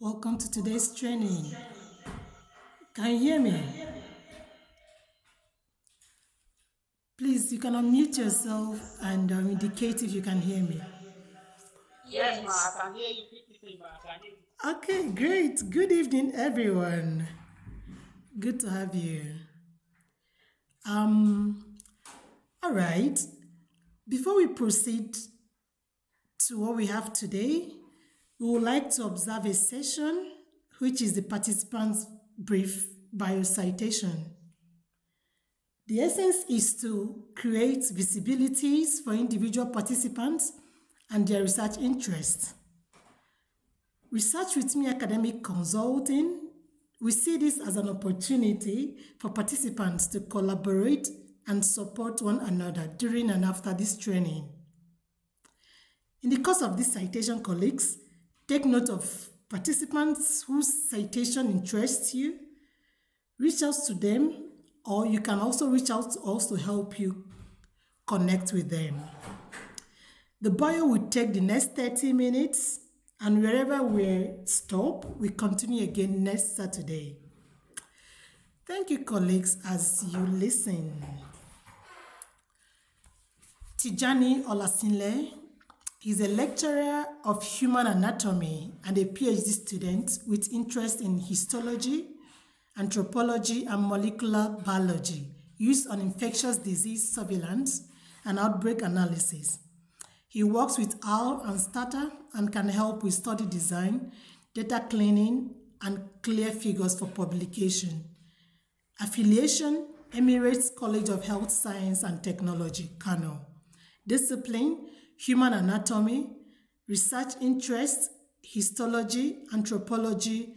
Welcome to today's training. Can you hear me? Please, you can unmute yourself and indicate if you can hear me. Yes, ma, I can hear you beautifully, ma. I can hear you. Okay, great. Good evening, everyone. Good to have you. All right. Before we proceed to what we have today, we would like to observe a session, which is the participants' brief bio citation. The essence is to create visibilities for individual participants and their research interests. Research with Me Academic Consulting, we see this as an opportunity for participants to collaborate and support one another during and after this training. In the course of this citation, colleagues, take note of participants whose citation interests you, reach out to them, or you can also reach out to us to help you connect with them. The bio will take the next 30 minutes, and wherever we stop, we continue again next Saturday. Thank you, colleagues, as you listen. Tijani Olasinle is a lecturer of human anatomy and a PhD student with interest in histology, anthropology, and molecular biology used on infectious disease surveillance and outbreak analysis. He works with OWL and Starter and can help with study design, data cleaning, and clear figures for publication. Affiliation, Emirates College of Health Science and Technology, Kano. Discipline, human anatomy. Research interest, histology, anthropology,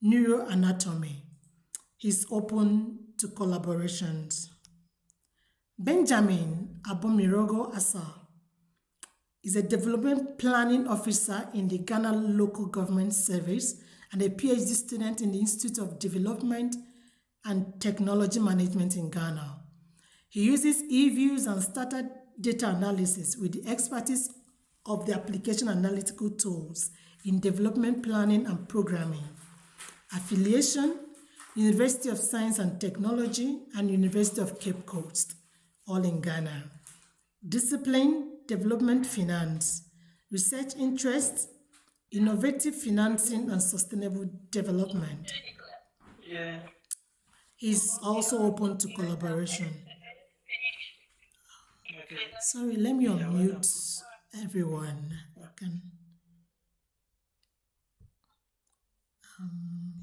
neuroanatomy. He's open to collaborations. Benjamin Abomirogo Asa is a development planning officer in the Ghana Local Government Service and a PhD student in the Institute of Development and Technology Management in Ghana. He uses e-views and starter data analysis with the expertise of the application analytical tools in development planning and programming. Affiliation, University of Science and Technology and University of Cape Coast, all in Ghana. Discipline, development finance. Research interests, innovative financing and sustainable development. Yeah. He's also open to collaboration. Okay. Sorry, let me unmute everyone. I can.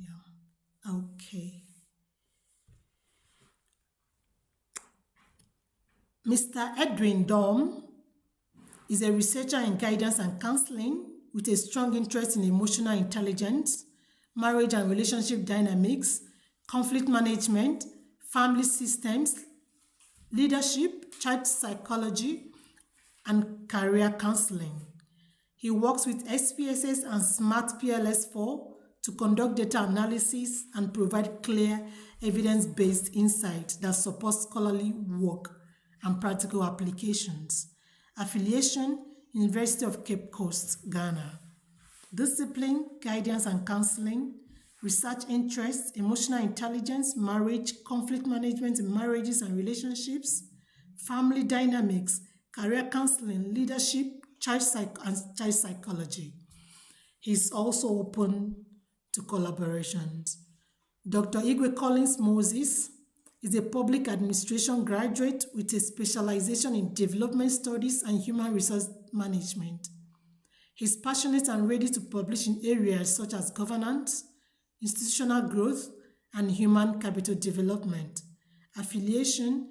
Yeah. Okay. Mr. Edwin Dom is a researcher in guidance and counseling with a strong interest in emotional intelligence, marriage and relationship dynamics, conflict management, family systems, leadership, child psychology, and career counseling. He works with SPSS and Smart PLS4 to conduct data analysis and provide clear, evidence-based insight that supports scholarly work and practical applications. Affiliation, University of Cape Coast, Ghana. Discipline, guidance and counseling. Research interests, emotional intelligence, marriage, conflict management in marriages and relationships, family dynamics, career counseling, leadership, child psychology. He's also open to collaborations. Dr. Igwe Collins Moses is a public administration graduate with a specialization in development studies and human resource management. He's passionate and ready to publish in areas such as governance, institutional growth, and human capital development. Affiliation,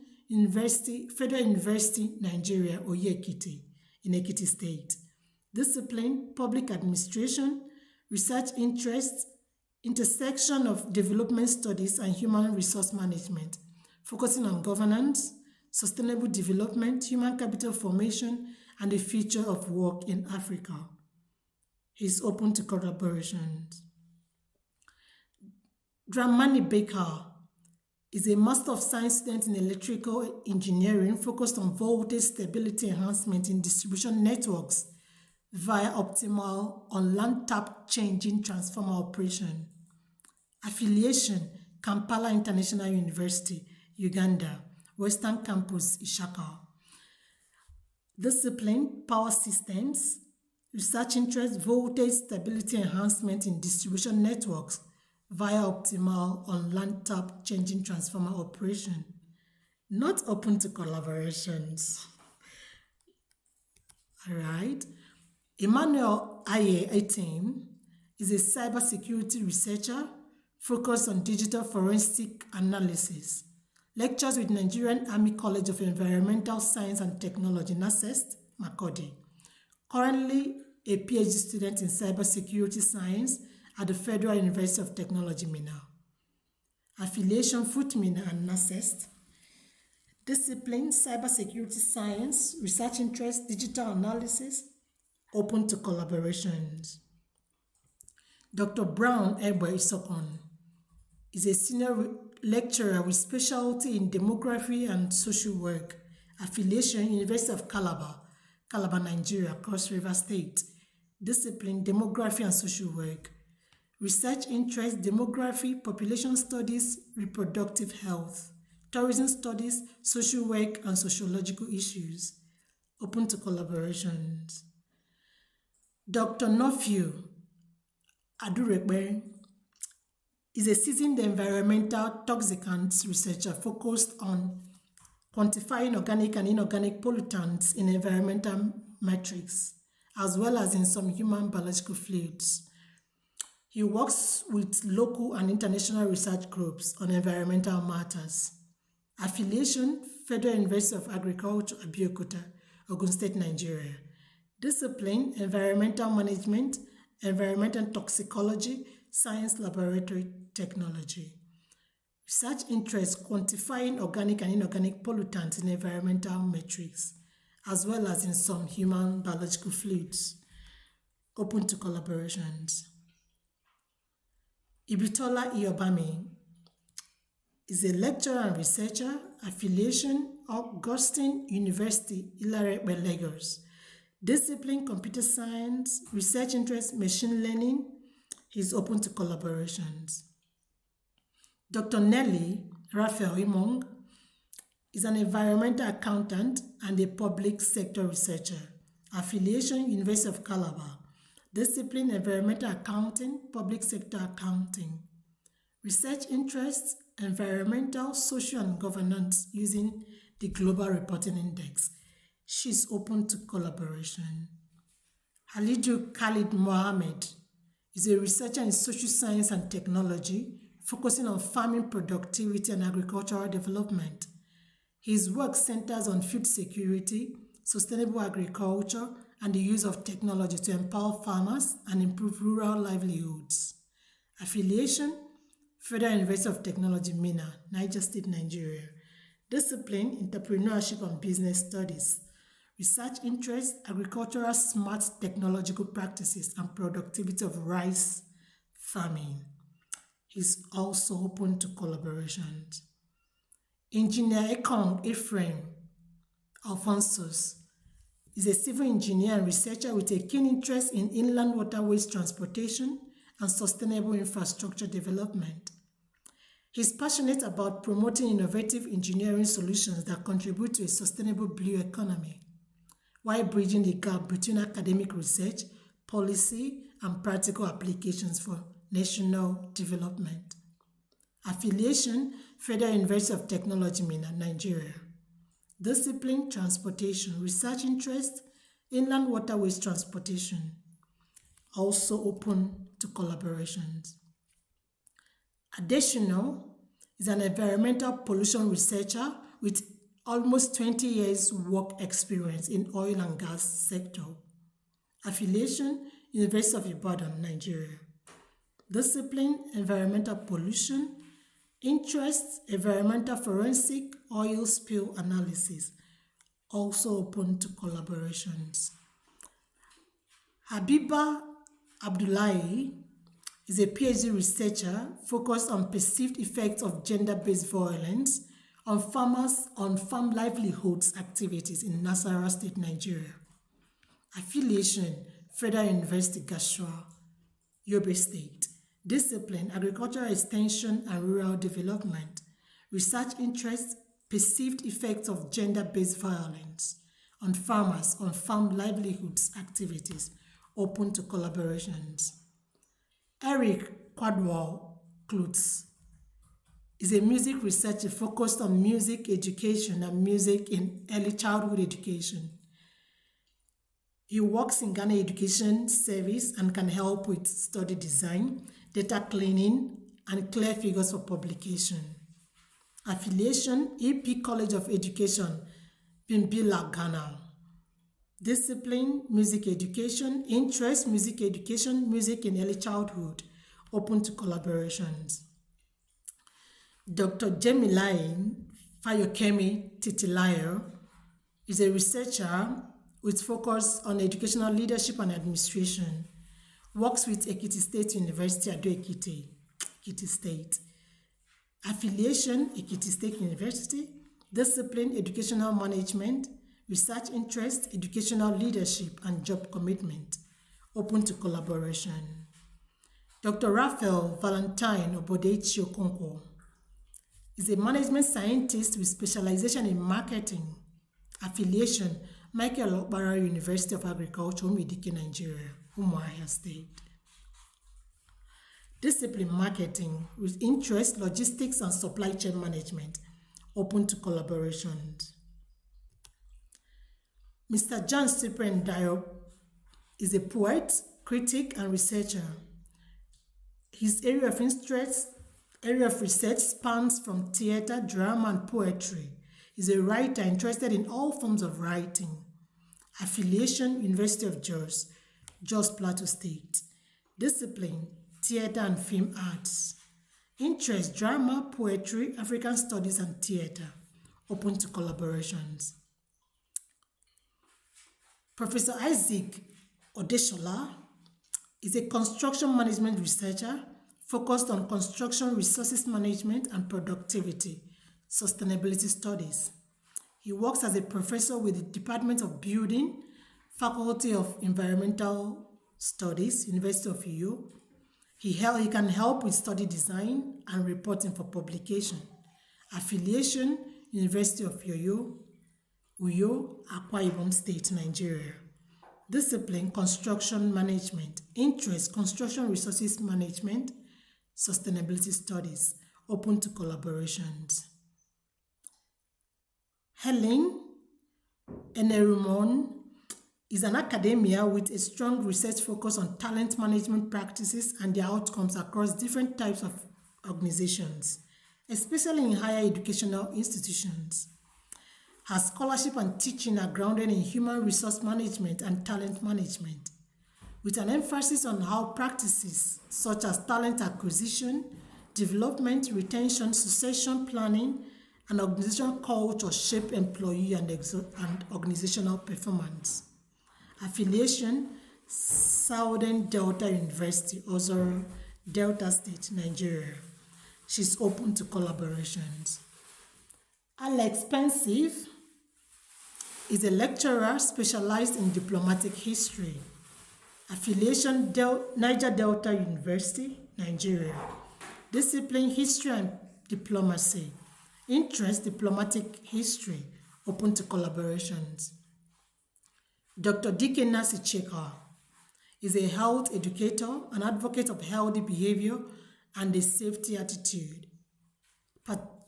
Federal University, Nigeria, Oye-Ekiti, in Ekiti State. Discipline, public administration, research interests, intersection of development studies and human resource management, focusing on governance, sustainable development, human capital formation, and the future of work in Africa. He's open to collaborations. Dramani Baker is a Master of Science student in electrical engineering focused on voltage stability enhancement in distribution networks via optimal on-land tap changing transformer operation. Affiliation, Kampala International University, Uganda, Western Campus, Ishaka. Discipline, power systems, research interest, voltage stability enhancement in distribution networks via optimal on-land tap changing transformer operation. Not open to collaborations. All right. Emmanuel Aye 18 is a cybersecurity researcher focused on digital forensic analysis. Lectures with Nigerian Army College of Environmental Science and Technology, NASEST, Makodi. Currently a PhD student in cybersecurity science at the Federal University of Technology, Minna. Affiliation, FUTMINA and NASEST. Discipline, cybersecurity science, research interest, digital analysis, open to collaborations. Dr. Brown Egbe Isokon is a senior lecturer with specialty in demography and social work. Affiliation, University of Calabar, Calabar, Nigeria, Cross River State. Discipline, demography and social work. Research interest, demography, population studies, reproductive health, tourism studies, social work and sociological issues. Open to collaborations. Dr. Nofio Adurekbe is a seasoned environmental toxicants researcher focused on quantifying organic and inorganic pollutants in environmental metrics, as well as in some human biological fluids. He works with local and international research groups on environmental matters. Affiliation, Federal University of Agriculture, Abeokuta, Ogun State, Nigeria. Discipline, environmental management, environmental toxicology, science laboratory technology. Research interest, quantifying organic and inorganic pollutants in environmental metrics, as well as in some human biological fluids. Open to collaborations. Ibitola Iobami is a lecturer and researcher. Affiliation, Augustine University, Ilare, Lagos. Discipline, computer science, research interest, machine learning. He's open to collaborations. Dr. Nelly Raphael Imong is an environmental accountant and a public sector researcher. Affiliation, University of Calabar. Discipline, environmental accounting, public sector accounting. Research interests, environmental, social and governance using the Global Reporting Index. She's open to collaboration. Halidu Khalid Mohammed is a researcher in social science and technology, focusing on farming productivity and agricultural development. His work centers on food security, sustainable agriculture, and the use of technology to empower farmers and improve rural livelihoods. Affiliation, Federal University of Technology, Minna, Niger State, Nigeria. Discipline, entrepreneurship and business studies. Research interest, agricultural smart technological practices and productivity of rice farming. He's also open to collaborations. Engineer Ekong Ephraim Alphonsus is a civil engineer and researcher with a keen interest in inland waterways transportation and sustainable infrastructure development. He's passionate about promoting innovative engineering solutions that contribute to a sustainable blue economy, while bridging the gap between academic research, policy, and practical applications for national development. Affiliation, Federal University of Technology, Minna, Nigeria. Discipline, transportation, research interest, inland waterways transportation. Also open to collaborations. Additional is an environmental pollution researcher with almost 20 years work experience in oil and gas sector. Affiliation, University of Ibadan, Nigeria. Discipline, environmental pollution. Interest, environmental forensic, oil spill analysis. Also open to collaborations. Habiba Abdullahi is a PhD researcher focused on perceived effects of gender-based violence on farmers on farm livelihoods activities in Nasarawa State, Nigeria. Affiliation, Federal University, Gashua, Yobe State. Discipline, agricultural extension and rural development. Research interests, perceived effects of gender-based violence on farmers, on farm livelihoods activities, open to collaborations. Eric Quadwell Klutz is a music researcher focused on music education and music in early childhood education. He works in Ghana Education Service and can help with study design, data cleaning, and clear figures for publication. Affiliation, EP College of Education, Bimbila, Ghana. Discipline, music education. Interest, music education, music in early childhood, open to collaborations. Dr. Jemilai Fayokemi Titilayo is a researcher with focus on educational leadership and administration. Works with Ekiti State University, Ado Ekiti, Ekiti State. Affiliation, Ekiti State University. Discipline, educational management. Research interest, educational leadership, and job commitment, open to collaboration. Dr. Raphael Valentine Obodechi Okonkwo is a management scientist with specialization in marketing. Affiliation, Michael Okpara University of Agriculture, Umidike, Nigeria, Umuahia State. Discipline, marketing with interest, logistics, and supply chain management, open to collaborations. Mr. John Cyprian Diop is a poet, critic, and researcher. His area of research spans from theater, drama, and poetry. He's a writer interested in all forms of writing. Affiliation, University of Jos Plateau State. Discipline, theater and film arts. Interest, drama, poetry, African studies, and theater, open to collaborations. Professor Isaac Odeshola is a construction management researcher focused on construction resources management and productivity, sustainability studies. He works as a professor with the Department of Building, Faculty of Environmental Studies, University of Uyo. He can help with study design and reporting for publication. Affiliation, University of Uyo, Akwa Ibom State, Nigeria. Discipline, construction management. Interest, construction resources management, sustainability studies, open to collaborations. Helen Enerumon is an academia with a strong research focus on talent management practices and their outcomes across different types of organizations, especially in higher educational institutions. Her scholarship and teaching are grounded in human resource management and talent management, with an emphasis on how practices such as talent acquisition, development, retention, succession planning, and organizational culture shape employee and organizational performance. Affiliation, Southern Delta University, Ozoro, Delta State, Nigeria. She's open to collaborations. Alex Pensive is a lecturer specialized in diplomatic history. Affiliation, Niger Delta University, Nigeria. Discipline, history and diplomacy. Interest, diplomatic history, open to collaborations. Dr. D.K. Nasi Cheka is a health educator, an advocate of healthy behavior and a safety attitude,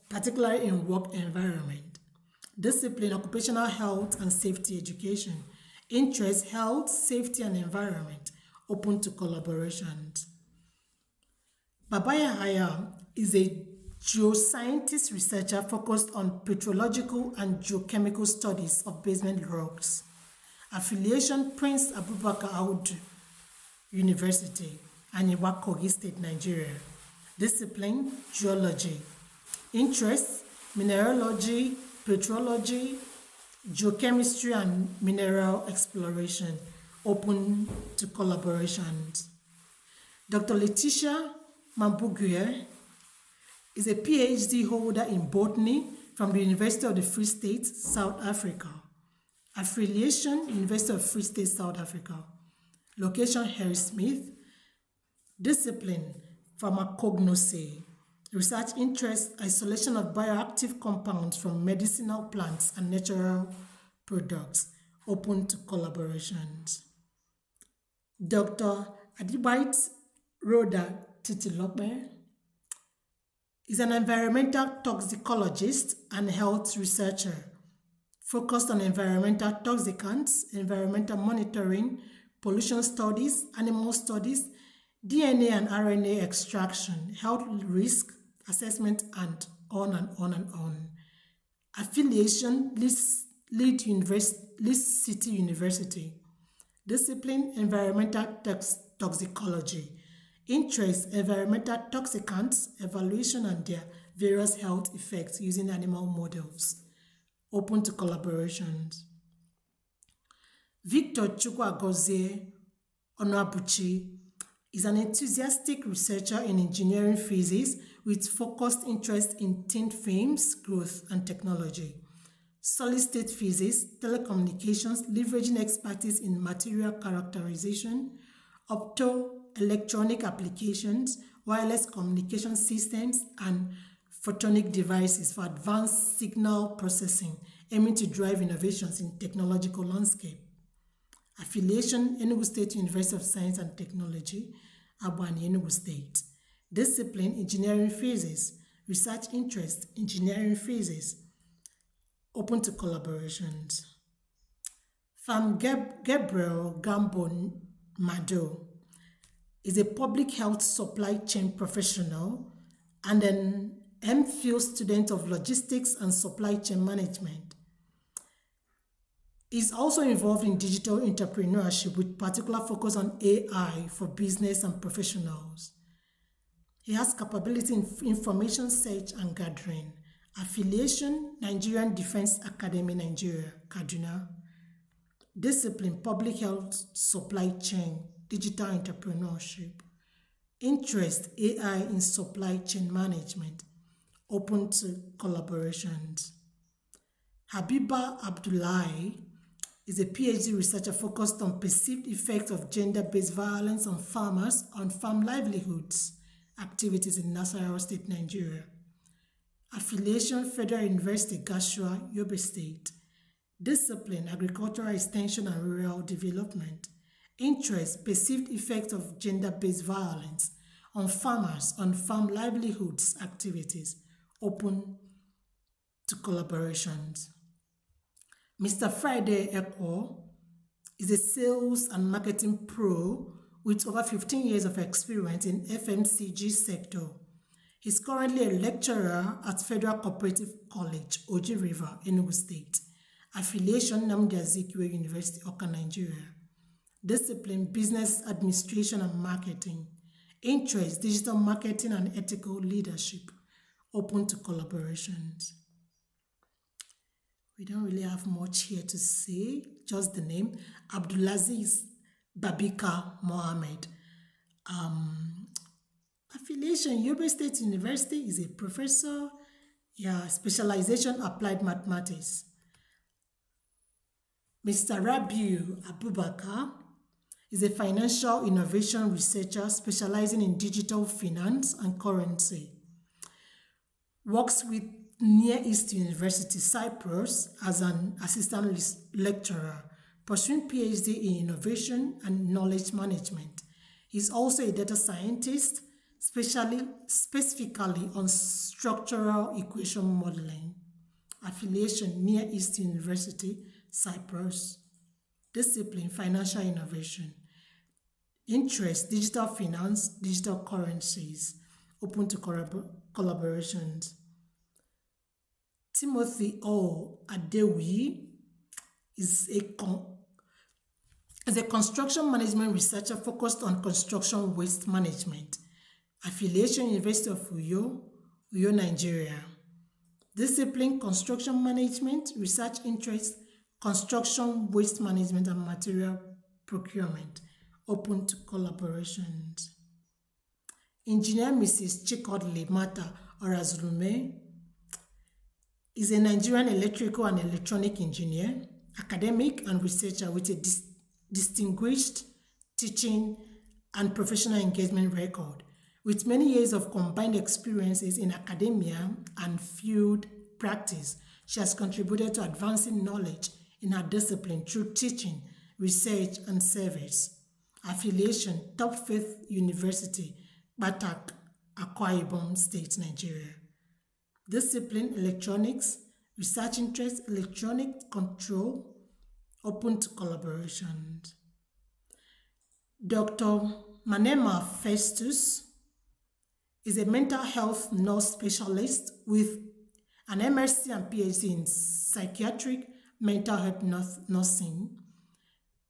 particularly in work environment. Discipline, occupational health and safety education. Interest, health, safety and environment, open to collaborations. Babaya Hayam is a geoscientist researcher focused on petrological and geochemical studies of basement rocks. Affiliation, Prince Abubakar Audu University, Anyiwa, Kogi State, Nigeria. Discipline, geology. Interest, mineralogy, petrology, geochemistry and mineral exploration, open to collaborations. Dr. Letitia Mambuguye is a PhD holder in botany from the University of the Free State, South Africa. Affiliation, University of Free State, South Africa. Location, Harry Smith. Discipline, pharmacognosy. Research interest, isolation of bioactive compounds from medicinal plants and natural products, open to collaborations. Dr. Adibite Rhoda Titilope is an environmental toxicologist and health researcher focused on environmental toxicants, environmental monitoring, pollution studies, animal studies, DNA and RNA extraction, health risk assessment, and on and on and on. Affiliation, Leeds City University. Discipline, environmental toxicology. Interest, environmental toxicants, evaluation and their various health effects using animal models. Open to collaborations. Victor Chukwagozie Onabuchi is an enthusiastic researcher in engineering physics with focused interest in thin films, growth, and technology. Solid-state physics, telecommunications, leveraging expertise in material characterization, optoelectronic applications, wireless communication systems, and photonic devices for advanced signal processing, aiming to drive innovations in technological landscape. Affiliation, Enugu State University of Science and Technology, Abani, Enugu State. Discipline, engineering physics. Research interest, engineering physics. Open to collaborations. Fam Gabriel Gambon Mado is a public health supply chain professional and an MPhil student of logistics and supply chain management. Is also involved in digital entrepreneurship with particular focus on AI for business and professionals. He has capability in information search and gathering. Affiliation, Nigerian Defense Academy, Nigeria, Kaduna. Discipline, public health supply chain, digital entrepreneurship. Interest, AI in supply chain management. Open to collaborations. Habiba Abdullahi is a PhD researcher focused on perceived effects of gender-based violence on farmers on farm livelihoods activities in Nasarawa State, Nigeria. Affiliation, Federal University, Gashua, Yobe State. Discipline, agricultural extension and rural development. Interest, perceived effects of gender-based violence on farmers on farm livelihoods activities. Open to collaborations. Mr. Friday Ekwo is a sales and marketing pro with over 15 years of experience in FMCG sector. He's currently a lecturer at Federal Cooperative College, Oji River, Enugu State. Affiliation, Nnamdi Azikiwe University, Awka, Nigeria. Discipline, business administration and marketing. Interest, digital marketing and ethical leadership. Open to collaborations. We don't really have much here to say, just the name. Abdulaziz Babika Mohammed. Affiliation, Yobe State University, is a professor. Yeah, specialization, applied mathematics. Mr. Rabiu Abubakar is a financial innovation researcher specializing in digital finance and currency. Works with Near East University, Cyprus, as an assistant lecturer, pursuing PhD in innovation and knowledge management. He's also a data scientist, specifically on structural equation modeling. Affiliation, Near East University, Cyprus. Discipline, financial innovation. Interest, digital finance, digital currencies. Open to collaborations. Timothy O. Adewi is a construction management researcher focused on construction waste management. Affiliation, University of Uyo, Nigeria. Discipline, construction management, research interest, construction waste management and material procurement. Open to collaborations. Engineer Mrs. Chikodle Mata Orazulume is a Nigerian electrical and electronic engineer, academic and researcher with a distinguished teaching, and professional engagement record. With many years of combined experiences in academia and field practice, she has contributed to advancing knowledge in her discipline through teaching, research, and service. Affiliation, Top Faith University, Batak, Akwa Ibom State, Nigeria. Discipline, electronics. Research interest, electronic control, open to collaborations. Dr. Manema Festus is a mental health nurse specialist with an MSc and PhD in psychiatric mental health nursing.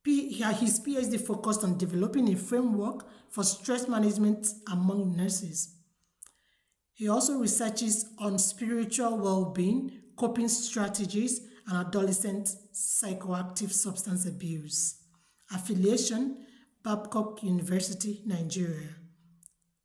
His PhD focused on developing a framework for stress management among nurses. He also researches on spiritual well-being, coping strategies, and adolescent psychoactive substance abuse. Affiliation, Babcock University, Nigeria.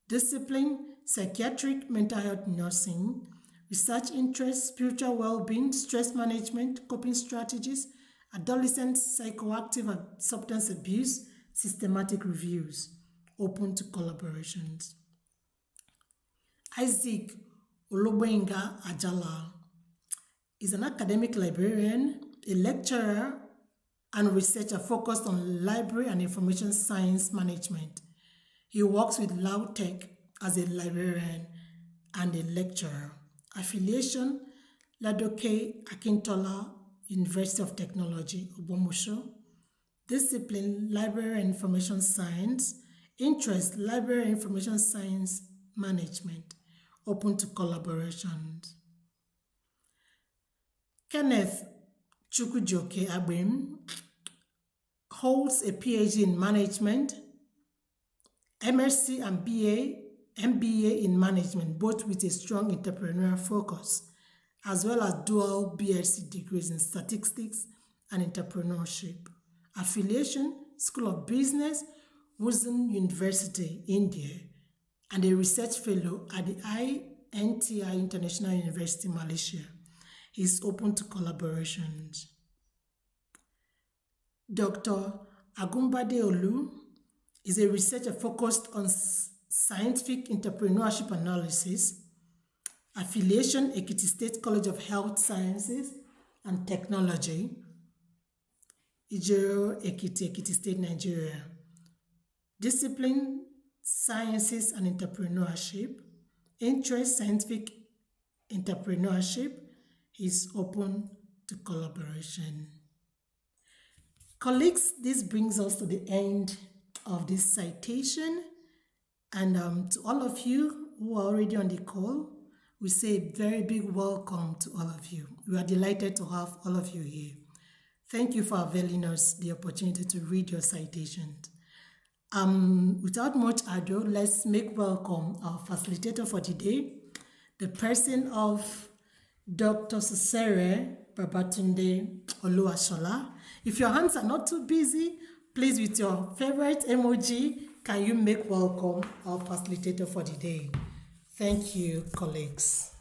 Discipline, psychiatric mental health nursing. Research interest, spiritual well-being, stress management, coping strategies, adolescent psychoactive and substance abuse, systematic reviews, open to collaborations. Isaac Olobenga Ajala is an academic librarian, a lecturer, and researcher focused on library and information science management. He works with LAUTECH as a librarian and a lecturer. Affiliation, Ladoke Akintola, University of Technology, Ogbomosho. Discipline, Library and Information Science. Interest, Library and Information Science Management, open to collaborations. Kenneth Chukwujoke Abim holds a PhD in Management, MSc and MBA in Management, both with a strong entrepreneurial focus, as well as dual BSc degrees in Statistics and Entrepreneurship. Affiliation, School of Business, Wuhan University, India, and a research fellow at the INTI International University, Malaysia. He is open to collaborations. Dr. Agumbade Olu is a researcher focused on scientific entrepreneurship analysis. Affiliation, Ekiti State College of Health Sciences and Technology, Ijero, Ekiti State, Nigeria. Discipline, Sciences and Entrepreneurship. Interest, Scientific Entrepreneurship. Is open to collaboration. Colleagues, this brings us to the end of this citation. And to all of you who are already on the call, we say a very big welcome to all of you. We are delighted to have all of you here. Thank you for availing us the opportunity to read your citations. Without much ado, let's make welcome our facilitator for today, the person of Dr. Sosere Babatunde Oluwasola. If your hands are not too busy, please, with your favorite emoji, can you make welcome our facilitator for the day? Thank you, colleagues.